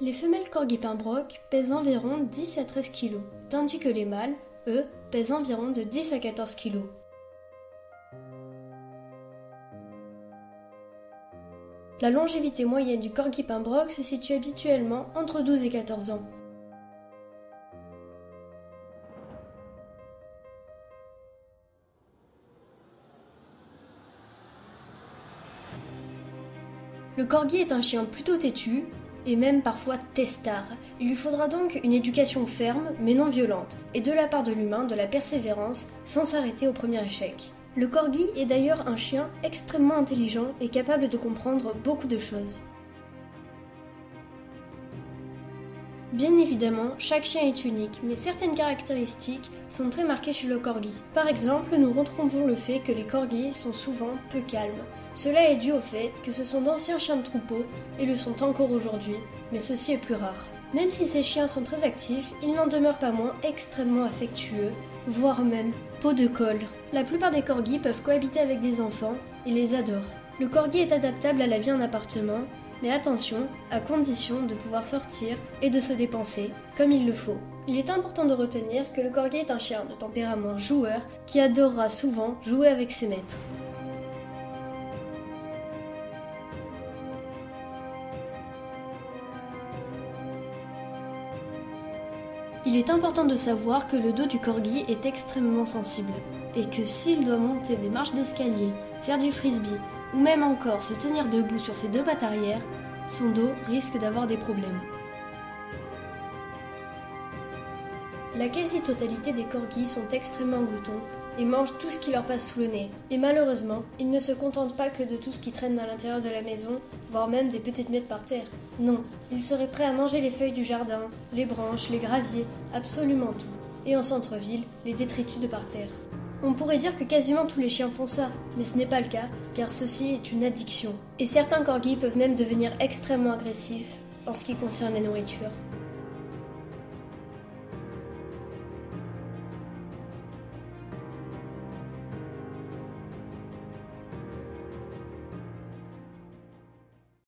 Les femelles corgis pembroke pèsent environ 10 à 13 kg, tandis que les mâles, eux, pèsent environ de 10 à 14 kg. La longévité moyenne du corgi pembroke se situe habituellement entre 12 et 14 ans. Le corgi est un chien plutôt têtu, et même parfois testard. Il lui faudra donc une éducation ferme, mais non violente, et de la part de l'humain de la persévérance, sans s'arrêter au premier échec. Le corgi est d'ailleurs un chien extrêmement intelligent et capable de comprendre beaucoup de choses. Bien évidemment, chaque chien est unique, mais certaines caractéristiques sont très marquées chez le corgi. Par exemple, nous retrouvons le fait que les corgis sont souvent peu calmes. Cela est dû au fait que ce sont d'anciens chiens de troupeau et le sont encore aujourd'hui, mais ceci est plus rare. Même si ces chiens sont très actifs, ils n'en demeurent pas moins extrêmement affectueux, voire même peau de colle. La plupart des corgis peuvent cohabiter avec des enfants et les adorent. Le corgi est adaptable à la vie en appartement, mais attention, à condition de pouvoir sortir et de se dépenser comme il le faut. Il est important de retenir que le corgi est un chien de tempérament joueur qui adorera souvent jouer avec ses maîtres. Il est important de savoir que le dos du corgi est extrêmement sensible et que s'il doit monter des marches d'escalier, faire du frisbee ou même encore se tenir debout sur ses deux pattes arrière, son dos risque d'avoir des problèmes. La quasi-totalité des corgis sont extrêmement gloutons et mangent tout ce qui leur passe sous le nez. Et malheureusement, ils ne se contentent pas que de tout ce qui traîne à l'intérieur de la maison, voire même des petites miettes par terre. Non, ils seraient prêts à manger les feuilles du jardin, les branches, les graviers, absolument tout. Et en centre-ville, les détritus de par terre. On pourrait dire que quasiment tous les chiens font ça, mais ce n'est pas le cas, car ceci est une addiction. Et certains corgis peuvent même devenir extrêmement agressifs en ce qui concerne la nourriture.